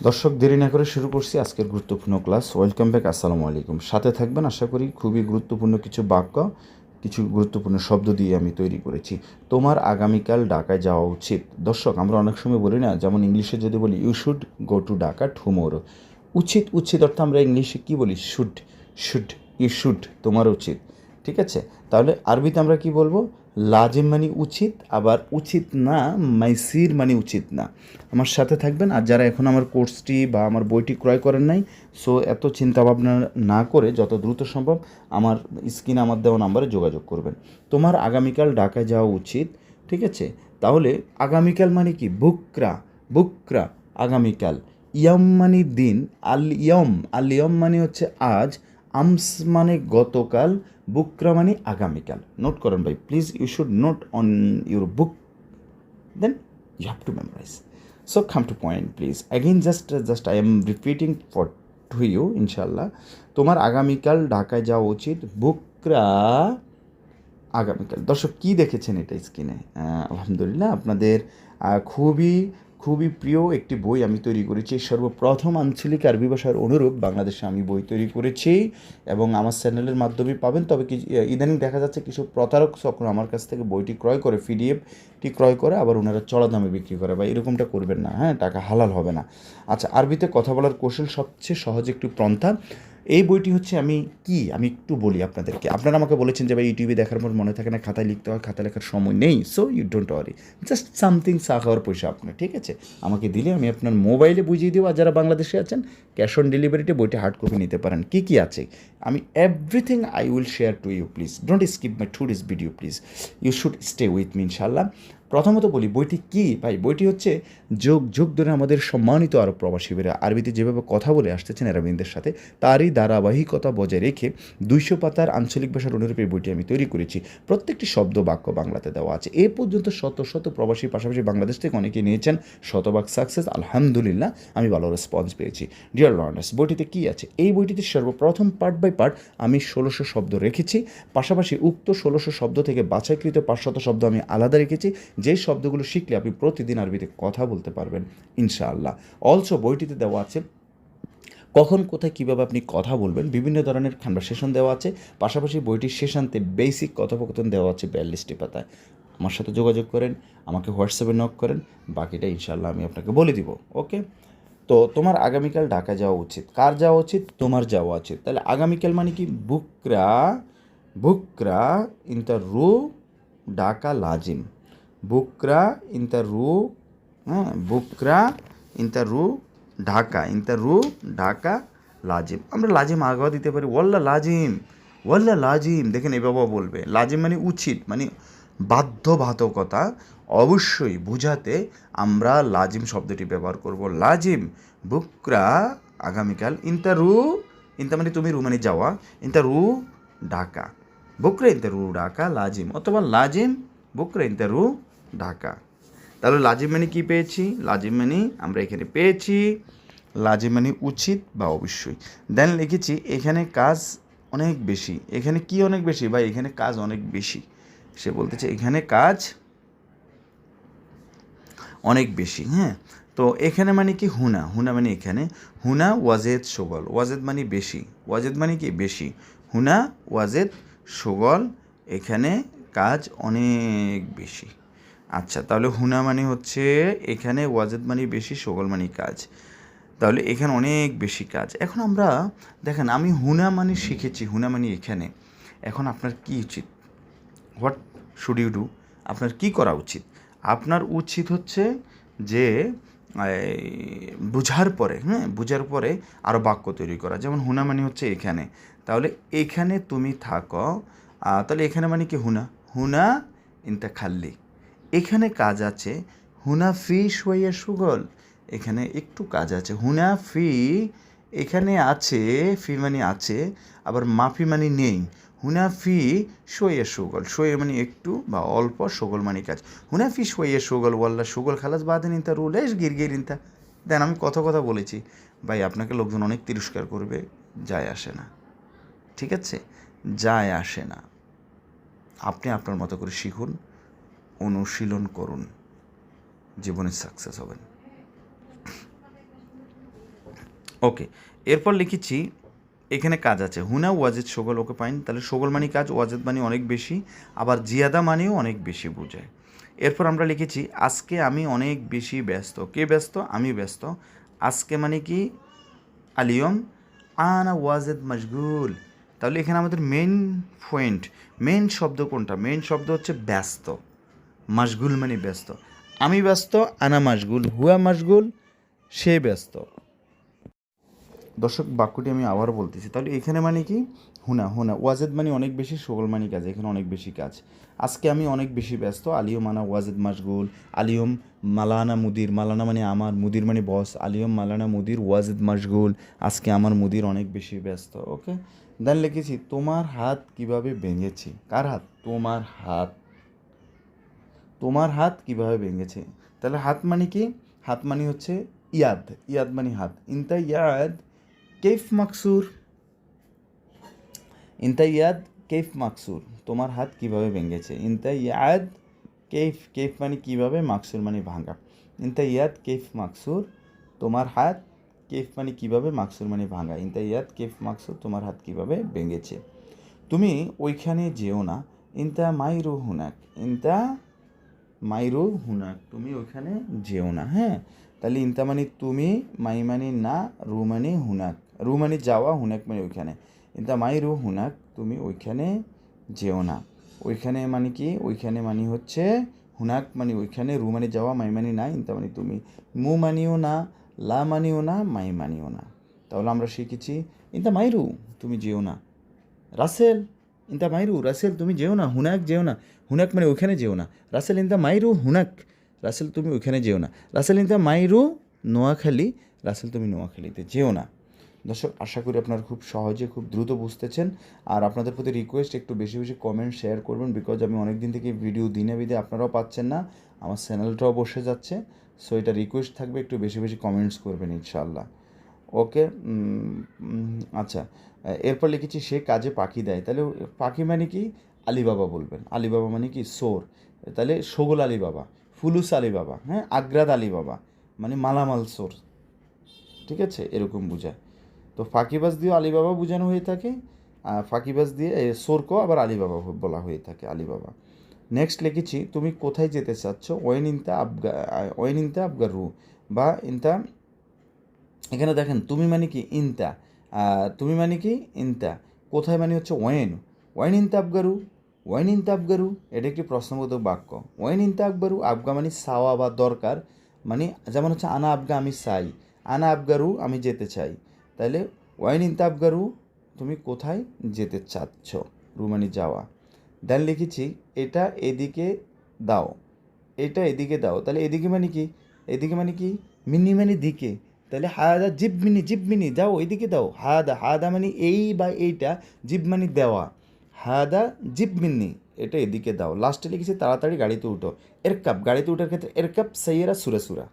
দর্শক, দেরি না করে শুরু করছি আজকের গুরুত্বপূর্ণ ক্লাস। ওয়েলকাম ব্যাক, আসসালামু আলাইকুম। সাথে থাকবেন, আশা করি। খুবই গুরুত্বপূর্ণ কিছু বাক্য, কিছু গুরুত্বপূর্ণ শব্দ দিয়ে আমি তৈরি করেছি। তোমার আগামীকাল ঢাকায় যাওয়া উচিত। দর্শক, আমরা অনেক সময় বলি না, যেমন ইংলিশে যদি বলি you should go to Dhaka tomorrow. উচিত, উচিত অর্থ আমরা ইংলিশে কী বলি? শুড। শুড, ইউ শুড, তোমার উচিত। ঠিক আছে, তাহলে আরবিতে আমরা কি বলবো? লাজিম মানে উচিত, আবার উচিত না মাইসির মানে উচিত না। আমার সাথে থাকবেন। আর যারা এখন আমার কোর্সটি বা আমার বইটি ক্রয় করেন নাই, সো এত চিন্তাভাবনা না করে যত দ্রুত সম্ভব আমার স্ক্রিনে আমার দেওয়া নাম্বারে যোগাযোগ করবেন। তোমার আগামীকাল ঢাকায় যাওয়া উচিত। ঠিক আছে, তাহলে আগামীকাল মানে কি? বুকরা। বুকরা, আগামীকাল। ইয়ম মানে দিন। আল ইয়ম মানে হচ্ছে আজ। আমস মানে গতকাল। বুকরা মানে আগামীকাল। নোট করেন ভাই, please. You should note on your book, then you have to memorize. So come to point, please. Again, just I am repeating for to you, inshallah. তোমার আগামীকাল ঢাকায় যাওয়া উচিত। বুকরা, আগামীকাল। দর্শক, কী দেখেছেন এটা স্ক্রিনে? আলহামদুলিল্লাহ, আপনাদের খুবই খুবই প্রিয় একটি বই আমি তৈরি করেছি। সর্বপ্রথম আঞ্চলিক আরবি ভাষার অনুরূপ বাংলাদেশে আমি বই তৈরি করেছি এবং আমার চ্যানেলের মাধ্যমে পাবেন। তবে কি ইদানিং দেখা যাচ্ছে কিছু প্রতারক চক্র আমার কাছ থেকে বইটি ক্রয় করে, পিডিএফটি ক্রয় করে আবার ওনারা চড়া দামে বিক্রি করে। বা এরকমটা করবেন না, হ্যাঁ, টাকা হালাল হবে না। আচ্ছা, আরবিতে কথা বলার কৌশল সবচেয়ে সহজ একটি পন্থা। এই বইটি হচ্ছে আমি একটু বলি আপনাদেরকে। আপনারা আমাকে বলেছেন যে ভাই ইউটিউবে দেখার পর মনে থাকে না, খাতায় লিখতে হয়, খাতা লেখার সময় নেই। So you don't worry, just something চা খাওয়ার পয়সা আপনার, ঠিক আছে, আমাকে দিলে আমি আপনার মোবাইলে বুঝিয়ে দেবো। আর যারা বাংলাদেশে আছেন, ক্যাশ অন ডেলিভারিতে বইটি হার্ড কপি নিতে পারেন। কী কী আছে আমি everything I will share to you. Please don't skip my today's video, please. You should stay with me, ইনশাল্লাহ। প্রথমত বলি বইটি কী ভাই। বইটি হচ্ছে যুগ যুগ ধরে আমাদের সম্মানিত আরব প্রবাসীরা আরবিতে যেভাবে কথা বলে আসতেছেন আরবিনদের সাথে, তারই ধারাবাহিকতা বজায় রেখে 200 পাতার আঞ্চলিক ভাষার অনুরূপে বইটি আমি তৈরি করেছি। প্রত্যেকটি শব্দ বাক্য বাংলাতে দেওয়া আছে। এ পর্যন্ত শত শত প্রবাসী, পাশাপাশি বাংলাদেশ থেকে অনেকে নিয়েছেন। শতভাগ সাকসেস, আলহামদুলিল্লাহ, আমি ভালো রেসপন্স পেয়েছি। ডিয়ার লার্নার্স, বইটিতে কী আছে? এই বইটিতে সর্বপ্রথম পার্ট বাই পার্ট আমি 1600 শব্দ রেখেছি। পাশাপাশি উক্ত 1600 শব্দ থেকে বাছাইকৃত 500 শব্দ আমি আলাদা রেখেছি, যেই শব্দগুলো শিখলে আপনি প্রতিদিন আরবিতে কথা বলতে পারবেন, ইনশাআল্লাহ। অলসো বইটিতে দেওয়া আছে কখন, কোথায়, কীভাবে আপনি কথা বলবেন। বিভিন্ন ধরনের কনভারসেশন দেওয়া আছে। পাশাপাশি বইটির শেষান্তে বেসিক কথোপকথন দেওয়া আছে 42টি পাতায়। আমার সাথে যোগাযোগ করেন, আমাকে হোয়াটসঅ্যাপে নক করেন, বাকিটা ইনশাআল্লাহ আমি আপনাকে বলে দিব। ওকে, তো তোমার আগামীকাল ঢাকা যাওয়া উচিত। কার যাওয়া উচিত? তোমার যাওয়া উচিত। তাহলে আগামীকাল মানে কি? বুকরা। বুকরা ইন্টার রু ঢাকা লাজিম। বুকরা ইন্টার রু, হ্যাঁ, বুকরা ইন্টার রু ঢাকা, ইন্টার রু ঢাকা লাজিম। আমরা লাজিম আগেও দিতে পারি, ওয়াল্লা লাজিম, ওয়াল্লা লাজিম। দেখেন এভাবেও বলবে। লাজিম মানে উচিত, মানে বাধ্যবাধকতা, অবশ্যই বুঝাতে আমরা লাজিম শব্দটি ব্যবহার করব। লাজিম বুকরা, আগামীকাল। ইন্টারু, ইন্টা মানে তুমি, রু মানে যাওয়া। ইন্টারু ঢাকা, বুকরা ইন্টারু ঢাকা লাজিম, অথবা লাজিম বুকরা ইন্টারু ঢাকা। তাহলে লাজিম মানে কী পেয়েছি? লাজিম মানে আমরা এখানে পেয়েছি লাজিম মানে উচিত বা অবশ্যই। দেন লিখেছি এখানে কাজ অনেক বেশি। এখানে কি অনেক বেশি? বা এখানে কাজ অনেক বেশি। সে বলতেছে এখানে কাজ অনেক বেশি। হ্যাঁ, তো এখানে মানে কি? হুনা। হুনা মানে এখানে। হুনা ওয়াজেদ সুগল। ওয়াজেদ মানে বেশি। ওয়াজেদ মানে কি? বেশি। হুনা ওয়াজেদ সুগল, এখানে কাজ অনেক বেশি। আচ্ছা, তাহলে হুনা মানে হচ্ছে এখানে, ওয়াজেদ মানে বেশি, সুগল মানে কাজ। তাহলে এখানে অনেক বেশি কাজ। এখন আমরা দেখেন, আমি হুনা মানে শিখেছি, হুনা মানে এখানে। এখন আপনার কি উচিত? What should you do? আপনার কি করা উচিত? আপনার উচিত হচ্ছে যে বুঝার পরে, হ্যাঁ, বুঝার পরে আরও বাক্য তৈরি করা। যেমন হুনা মানে হচ্ছে এখানে, তাহলে এখানে তুমি থাকো। তাহলে এখানে মানে কি? হুনা। হুনা ইনতা খাল্লি, এখানে কাজ আছে। হুনা ফি শোয়া সুগল, এখানে একটু কাজ আছে। হুনা ফি, এখানে আছে, ফি মানে আছে, আবার মাফি মানে নেই। হুনা ফি শোয়ে সুগল, শোয়ে মানে একটু বা অল্প, সুগল মানে কাজ। হুনা ফি শোয়ে সুগল, ওয়াল্লা সুগল খালাস বাদেন ইনতা রুলেশ গির ইনতা। দেন আমি কথা বলেছি ভাই, আপনাকে লোকজন অনেক তিরস্কার করবে, যায় আসে না, ঠিক আছে, যায় আসে না। আপনি আপনার মতো করে শিখুন, অনুশীলন করুন, জীবনে সাকসেস হবেন। ওকে, এরপর লিখেছি এখানে কাজ আছে, হুনা ওয়াজেদ শোগল, ওকে পাইন। তাহলে শোগল মানে কাজ, ওয়াজেদ মানে অনেক বেশি, আবার জিয়াদা মানেও অনেক বেশি বোঝায়। এরপর আমরা লিখেছি আজকে আমি অনেক বেশি ব্যস্ত। কে ব্যস্ত? আমি ব্যস্ত। আজকে মানে কি? আলিয়ম আনা ওয়াজেদ মশগুল। তাহলে এখানে আমাদের মেন পয়েন্ট, মেন শব্দ কোনটা? মেন শব্দ হচ্ছে ব্যস্ত। মশগুল মানে ব্যস্ত। আমি ব্যস্ত, আনা মশগুল, হুয়া মশগুল, সে ব্যস্ত। দর্শক, বাক্যটি আমি আবার বলতেছি। তাহলে এখানে মানে কি? হুনা, হুনা ওয়াজেদ মানে অনেক বেশি, শোগল মানে কাজ, এখানে অনেক বেশি কাজ। আজকে আমি অনেক বেশি ব্যস্ত, আলিয়ম আনা ওয়াজেদ মশগুল, আলিয়ম মালানা মুদির, মালানা মানে আমার, মুদির মানে বস, আলিয়ম মালানা মুদির ওয়াজেদ মশগুল, আজকে আমার মুদির অনেক বেশি ব্যস্ত। ওকে, দেন লিখেছি তোমার হাত কিভাবে ভেঙেছে। কার হাত? তোমার হাত। তোমার হাত কিভাবে ভেঙেছে। তাহলে হাত মানে কি? হাত মানে হচ্ছে ইয়াদ, ইয়াদ মানে হাত। ইনতা ইয়াদ কেফ মাকসুর, ইনতা ইয়াদ কেফ মাকসুর, তোমার হাত কিভাবে ভেঙেছে। ইনতা ইয়াদ কেফ, কেফ মানে কিভাবে, মাকসুর মানে ভাঙা। ইনতা ইয়াদ কেফ মাকসুর, তোমার হাত, কেফ মানে কিভাবে, মাকসুর মানে ভাঙা। ইনতা ইয়াদ কেফ মাকসুর, তোমার হাত কিভাবে ভেঙেছে। তুমি ওইখানে যেও না। ইনতা মাইরু হুনাক, ইনতা মাইরু হুনাক, তুমি ওইখানে যেও না। হ্যাঁ, তাহলে ইনতা মানে তুমি, মাই মানে না, রু মানে হুনাক, রু মানে যাওয়া, হুনাক মানে ওইখানে। ইনতা মাইরু হুনাক, তুমি ওইখানে যেও না। ওইখানে মানে কি? ওইখানে মানে হচ্ছে হুনাক মানে ওইখানে, রু মানে যাওয়া, মাই মানে না, ইনতা মানে তুমি। মু মানিও না, লা মানিও না, মাই মানিও না। তাহলে আমরা শিখেছি ইনতা মাইরু, তুমি যেও না। রাসেল ইনতা মাইরু, রাসেল তুমি যেও না। হুনাক যেও না, হুনাক মানে ওইখানে যেও না। রাসেল ইনতা মাইরু হুনাক, রাসেল তুমি ওইখানে যেও না। রাসেল ইনতা মাইরু নোয়াখালী, রাসেল তুমি নোয়াখালীতে যেও না। দর্শক, আশা করি আপনারা খুব সহজে, খুব দ্রুত বুঝতেছেন। আর আপনাদের প্রতি রিকোয়েস্ট, একটু বেশি বেশি কমেন্ট শেয়ার করবেন, বিকজ আমি অনেক দিন থেকে ভিডিও দিনে বিদে আপনারাও পাচ্ছেন না, আমার চ্যানেলটাও বসে যাচ্ছে। সো এটা রিকোয়েস্ট থাকবে, একটু বেশি বেশি কমেন্টস করবেন ইনশাআল্লাহ। ওকে, আচ্ছা, এরপর লিখেছি সে কাজে পাখি দেয়। তাহলে পাখি মানে কি? আলিবাবা বলবেন। আলিবাবা মানে কি? সোর। তাহলে শোগল আলিবাবা, ফুলুস আলিবাবা, হ্যাঁ, আগ্রাদ আলিবাবা মানে মালামাল সোর। ঠিক আছে, এরকম বোঝায়। তো ফাঁকিবাজ দিয়েও আলিবাবা বোঝানো হয়ে থাকে, আর ফাঁকিবাজ দিয়ে সোরকেও আবার আলিবাবা বলা হয়ে থাকে, আলিবাবা। নেক্সট লিখেছি তুমি কোথায় যেতে চাচ্ছ। ওয়েন ইনতা আবগার রু, বা ইনতা, এখানে দেখেন তুমি মানে কি? ইনতা। তুমি মানে কি? ইনতা। কোথায় মানে হচ্ছে ওয়েন, ওয়েন ইনতা আবগারু, ওয়েন ইনতা আবগারু, এটা একটি প্রশ্নবোধক বাক্য। ওয়েন ইনতা আবগারু, আবগা মানে চাওয়া বা দরকার, মানে যেমন হচ্ছে আনা আবগা আমি চাই, আনা আবগারু আমি যেতে চাই। তাহলে ওয়েন ইনতা আবগারু, তুমি কোথায় যেতে চাচ্ছ, রু মানে যাওয়া। দেন লিখেছি এটা এদিকে দাও, এটা এদিকে দাও। তাহলে এদিকে মানে কি? এদিকে মানে কি? মিনি মানে দিকে। তাহলে হাদা জিব মিনি, জিব মিনি দাও, এদিকে দাও। হাদা, হাদা মানে এই বা এইটা, জিব মানে দেওয়া। হাদা জিব মিনি, এটা এদিকে দাও। লাস্টে লিখেছি তাড়াতাড়ি গাড়িতে উঠো। এরকাব, গাড়িতে উঠার ক্ষেত্রে এরকাব সাইয়েরা সুরা সুরা।